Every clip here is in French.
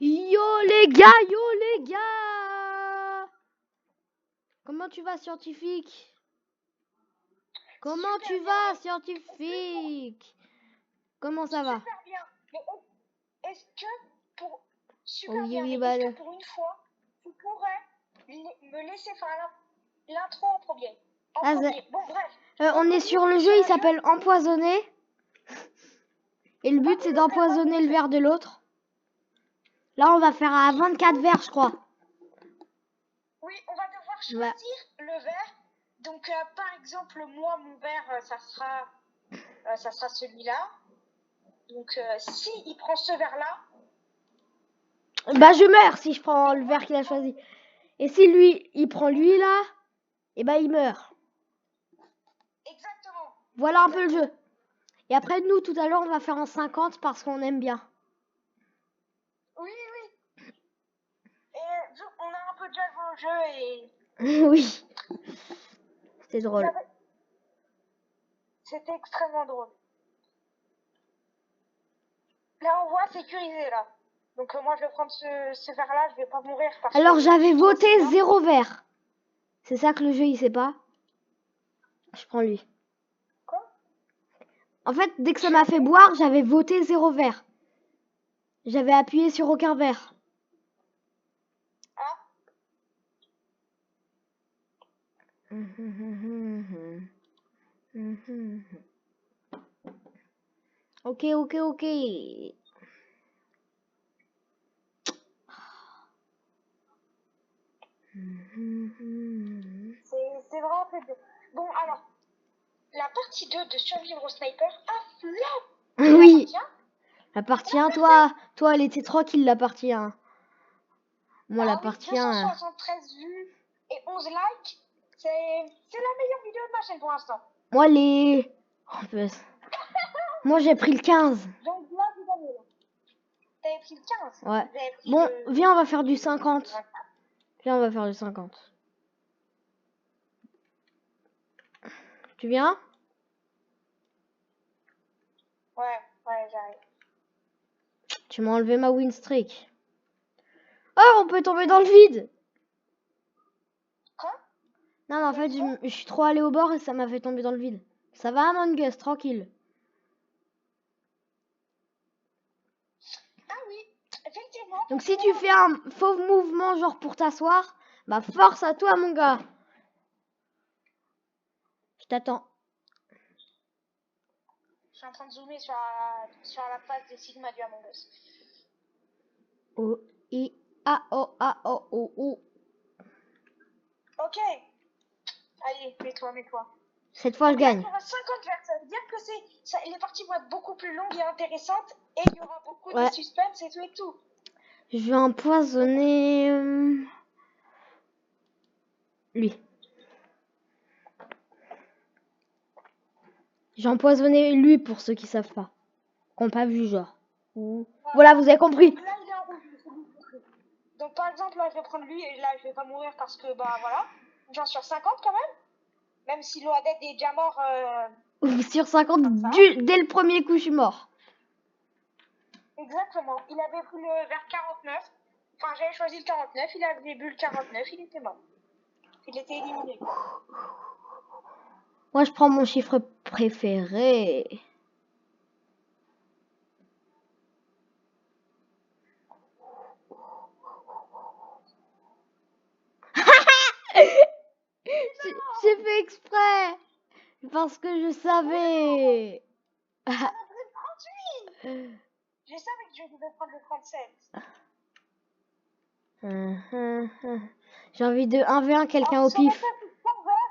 Yo les gars, yo les gars. Comment tu vas, scientifique? Comment Super tu bien, vas, mais scientifique? Comment ça va? super bien. Mais est-ce que pour Oh super oui, bien, oui, mais bah... est-ce que pour une fois, tu pourrais me laisser faire l'intro en premier? Ah, Bon, bref. on est sur le jeu, il s'appelle Empoisonné. Et le but, c'est d'empoisonner le verre de l'autre. Là, on va faire à 24 verres, je crois. Oui, on va devoir choisir le verre. Donc, par exemple, moi, mon verre, ça sera celui-là. Donc, si il prend ce verre-là, Bah, je meurs si je prends le verre qu'il a choisi. Et si lui, il prend lui là, et bah, il meurt. exactement. Voilà un peu le jeu. Et après, nous, tout à l'heure, on va faire en 50 parce qu'on aime bien. Oui, oui. Et on a un peu déjà joué au jeu et Oui. C'était drôle. c'était extrêmement drôle. Là, on voit sécurisé là. Donc, moi, je vais prendre ce verre-là, je vais pas mourir. Alors, j'avais voté 0 verre. C'est ça que le jeu, il sait pas. Je prends lui. Quoi? En fait, dès que ça m'a fait boire, j'avais voté 0 verre. J'avais appuyé sur aucun verre. Ah. Ok, ok, ok. C'est vraiment très bien. Bon, alors, la partie 2 de Survivre au Sniper a flop. Oui. La partie 1, toi, elle était tranquille, la partie 1. Moi, la partie 1... 273 vues et 11 likes. C'est la meilleure vidéo de ma chaîne pour l'instant. Moi, les... Moi, j'ai pris le 15. Donc là, vous avez là. T'avais pris le 15. Ouais. Bon, viens, on va faire du 50. Viens, on va faire du 50. Tu viens? Ouais, j'arrive. Tu m'as enlevé ma win streak. Oh, on peut tomber dans le vide. Quoi? Non, mais en fait, je suis trop allé au bord et ça m'a fait tomber dans le vide. Ça va, Among Us, tranquille. Ah oui, effectivement. Donc, si tu fais un faux mouvement, genre pour t'asseoir, bah force à toi, mon gars. Je t'attends. Je suis en train de zoomer sur la page des Sigma du Among Us. O, I, A, O, A, O, O, O. Ok. Allez, mets-toi. Cette fois, je gagne. Il y aura 50 verres, ça veut dire que les parties vont être beaucoup plus longues et intéressantes et il y aura beaucoup de suspense et tout. Je vais empoisonner lui. J'ai empoisonné lui pour ceux qui savent pas. Qui n'ont pas vu, genre. Voilà, vous avez compris. Donc là, il est en rouge. Donc par exemple, là, je vais prendre lui et là, je vais pas mourir parce que, bah voilà. J'en suis sur 50 quand même. Même si l'Oadet est déjà mort. Sur 50, dès le premier coup, je suis mort. Exactement. Il avait pris le vers 49. Enfin, j'avais choisi le 49. Il avait bu le 49. Il était mort. Il était éliminé. Moi, je prends mon chiffre préféré. J'ai fait exprès. Parce que je savais. On a pris le 38. Je savais que je devais prendre le 37. J'ai envie de 1v1 quelqu'un au pif.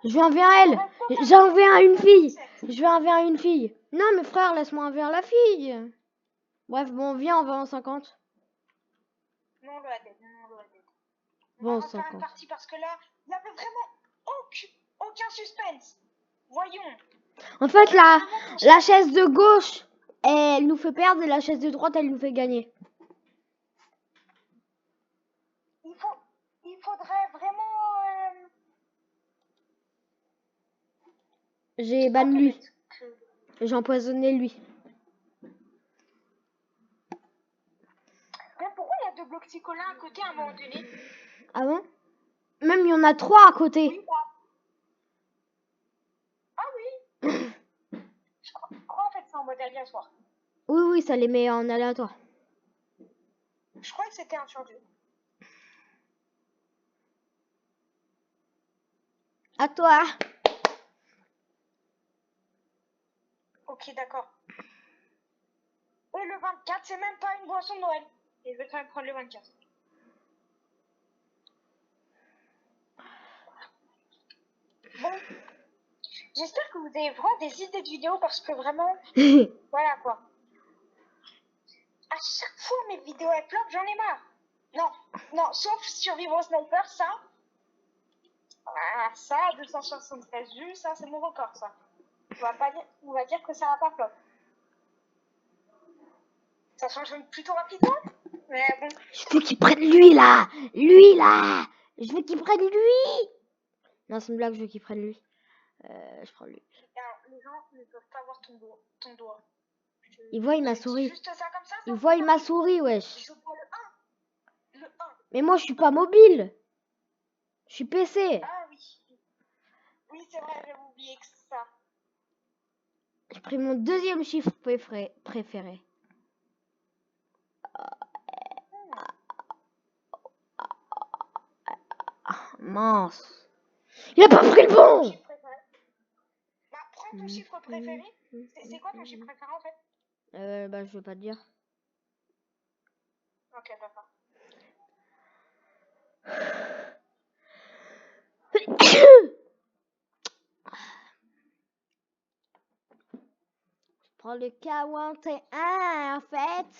Je vais un 1v1 elle. J'ai 1v1 une fille. Je vais 1v1 une fille. Non, mais frère, laisse-moi 1v1 la fille. Bref, bon, viens, on va en 50. Non, l'Oadet. Bon, on va faire une partie parce que là, il n'y avait vraiment aucun suspense. Voyons. En fait, la chaise de gauche, elle nous fait perdre et la chaise de droite, elle nous fait gagner. Il faudrait vraiment... J'ai ban lui. J'ai empoisonné lui. Mais pourquoi il y a de blocs psychola à côté à un moment donné. Ah bon? Même il y en a 3 à côté. Oui, bah. Ah oui. Je crois en fait c'est en mode aléatoire. Oui, ça les met en aléatoire. Je crois que c'était 1 sur 2. À toi. Ok, d'accord. Et le 24, c'est même pas une boisson de Noël. Et je vais quand même prendre le 24. Bon. J'espère que vous avez vraiment des idées de vidéos parce que vraiment, voilà quoi. À chaque fois mes vidéos elles flopent, j'en ai marre. Non, sauf Survivre au Sniper, ça. Ah, ça, 273 vues, ça c'est mon record, ça. On va dire que ça va pas flop. Ça change plutôt rapidement, mais bon. Je veux qu'il prenne lui là. Lui là. Je veux qu'il prenne lui. Non, c'est une blague, je veux qu'il prenne lui. Je prends lui. Alors, les gens ne peuvent pas voir ton doigt. Il voit ma souris. Juste ça comme ça. Il voit ma souris, wesh. Je vois le 1. Le 1. Mais moi, je suis pas mobile. Je suis PC. Ah oui. Oui, c'est vrai, j'avais oublié que ça. J'ai pris mon deuxième chiffre préféré. Ah, mince. Il a pas pris le bon. Bah, prends ton chiffre préféré. C'est quoi ton chiffre préféré en fait? Bah, je veux pas te dire. Ok, d'accord. Je prends le 41 en fait.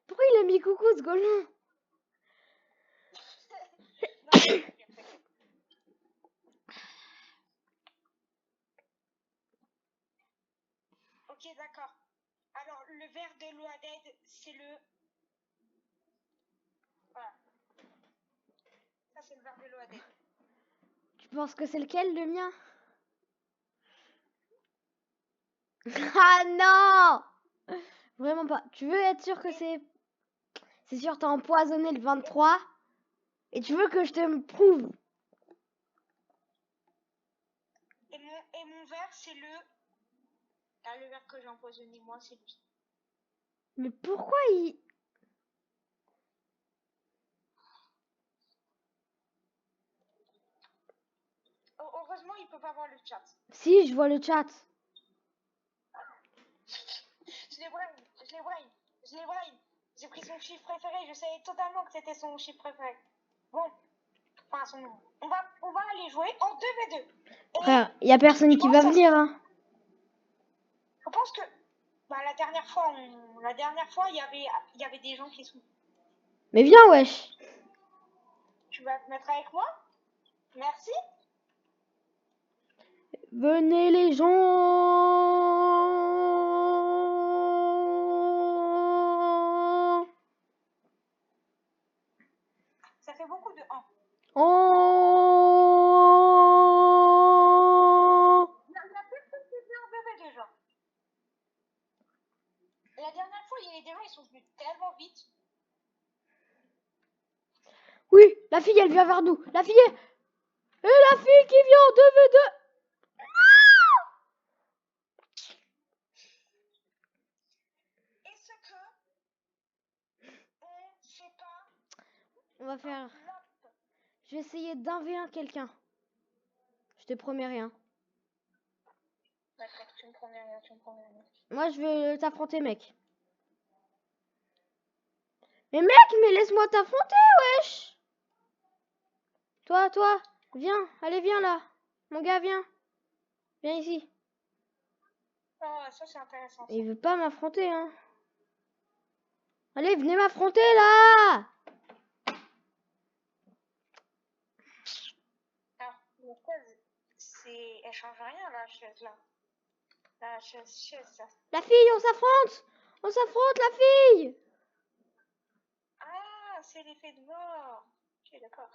Pourquoi il a mis coucou ce golon? Ok, d'accord. Alors, le verre de l'OADED, c'est le... Voilà. Ça, c'est le verre de l'OADED. Tu penses que c'est lequel, le mien? Ah non! Vraiment pas. Tu veux être sûr que c'est... C'est sûr, t'as empoisonné le 23. Et tu veux que je te prouve? Et mon verre, c'est le... Ah, le verre que j'ai empoisonné, moi, c'est lui. Mais pourquoi il... Heureusement, il peut pas voir le chat. Si, je vois le chat. Je l'ai brain. J'ai pris son chiffre préféré, je savais totalement que c'était son chiffre préféré. Bon, enfin son nom. On va aller jouer en 2v2. Frère, y a personne qui va venir, hein. Je pense que bah, la dernière fois, il y avait des gens qui sont... Mais viens, wesh. Tu vas te mettre avec moi? Merci. Venez les gens. Ça fait beaucoup de 1. Oh. Il y a personne qui vient en 2v2, genre. La dernière fois, il y avait des gens, ils sont venus tellement vite. Oui, la fille, elle vient vers nous. La fille, et la fille qui vient en 2v2. Est-ce que on sait pas... On va faire... Je vais essayer d'1v1 quelqu'un. Je te promets rien. D'accord, tu me promets rien. Moi, je veux t'affronter, mec. Mais mec, mais laisse-moi t'affronter, wesh. Toi, viens. Allez, viens là. Mon gars, viens. Viens ici. Ah, ça c'est intéressant. Ça. Il veut pas m'affronter, hein. Allez, venez m'affronter, là. Alors, la chaise, elle change rien, la chaise là. La chaise, ça. La fille, on s'affronte. On s'affronte, la fille. Ah, c'est l'effet de mort. Ok, d'accord.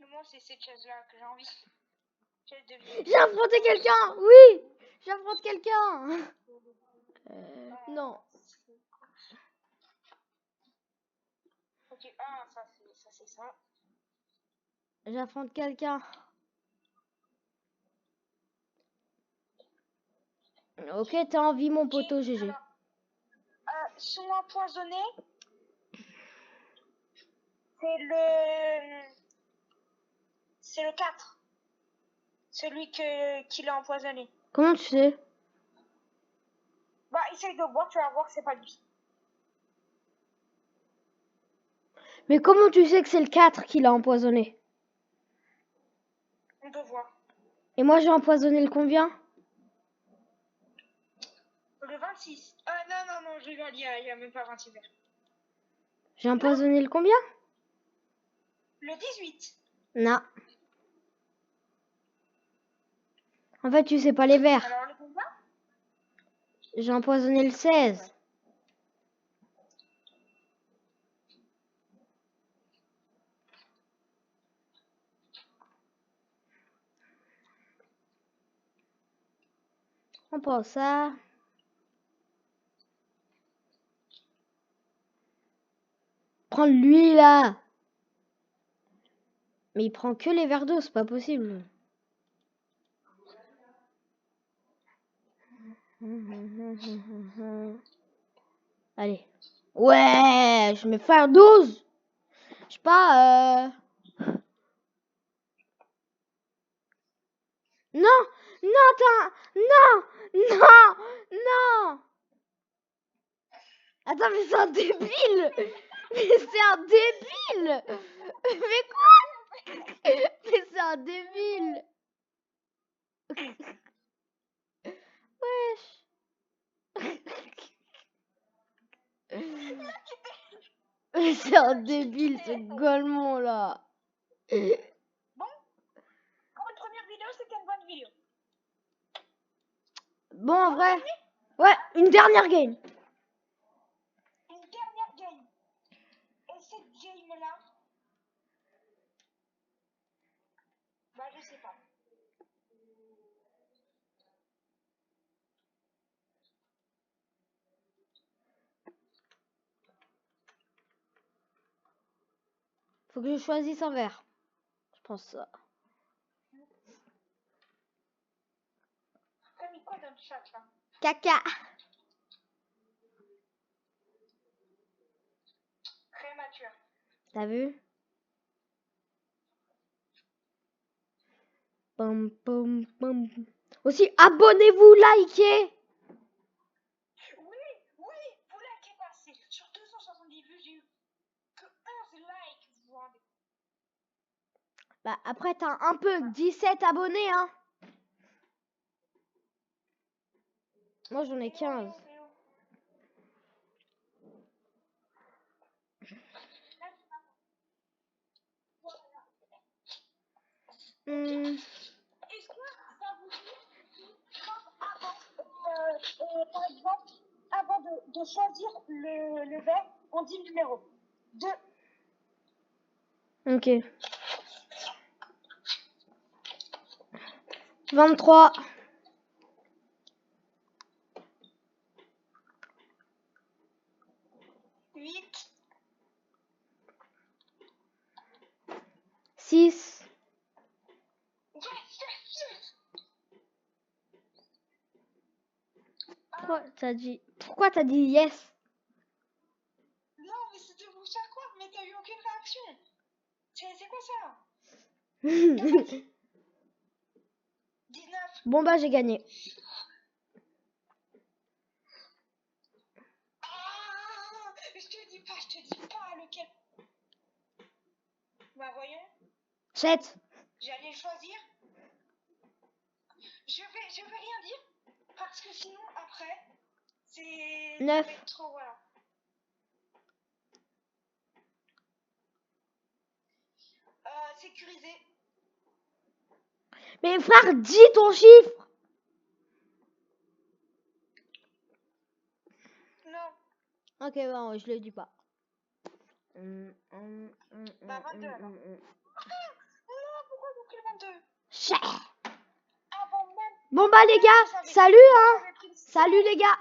moi, c'est cette chaise-là que j'ai envie. Chaise de vie. J'ai affronté quelqu'un. Oui, j'affronte quelqu'un. Non. Ok, ah, ça c'est ça. J'affronte quelqu'un. Ok, t'as envie mon poteau, GG. Alors, sont empoisonnés. C'est le 4. Celui qui l'a empoisonné. Comment tu sais? Bah, essaye de boire, tu vas voir que c'est pas lui. Mais comment tu sais que c'est le 4 qui l'a empoisonné? On peut voir. Et moi j'ai empoisonné le combien? Le 26. Ah non, je rigole, il y a même pas 26 verres. J'ai empoisonné le combien? Le 18. Non. En fait, tu sais pas les verres. Alors, le combien? J'ai empoisonné le 16. On prend ça. Prends lui là. Mais il prend que les verres d'eau, c'est pas possible. Allez. Ouais, je vais faire 12. Je sais pas. Non, non, non, non, non. Attends, mais c'est un débile. Mais c'est un débile. Mais quoi? Mais c'est un débile. Wesh. C'est un débile ce Golemon là. Bon, pour une première vidéo, c'était une bonne vidéo. Bon, en vrai. Ouais, une dernière game. Une dernière game. Et cette game-là, bah je sais pas. Faut que je choisisse un verre. Je pense ça. T'as mis quoi dans le chat là? Caca. Très mature. T'as vu? Pom, pom, pom. Aussi, abonnez-vous, likez. Oui, vous likez passer. Sur 270 vues, j'ai eu que 11 likes. Vous vous rendez. Bah, après, t'as un peu 17 abonnés, hein. Moi, j'en ai 15. Est-ce que ça vous dit, par exemple, avant de choisir le verre, on dit le numéro 2. Ok. 23. 8. 6. Yes. Pourquoi t'as dit yes? Non, mais c'était pour faire quoi? Mais t'as eu aucune réaction. C'est quoi ça? 19. Bon, bah, j'ai gagné. Ah, je te dis pas lequel. Bah voyons, 7. j'allais choisir. Je vais rien dire parce que sinon après c'est 9. ça va être trop voilà. Sécurisé. Mais frère, dis ton chiffre. Non. Ok, bon, je le dis pas. Bah 22 alors. Chais. Avant même. Bon bah les gars, Vous savez- salut vous hein. avez pris le- Salut les gars.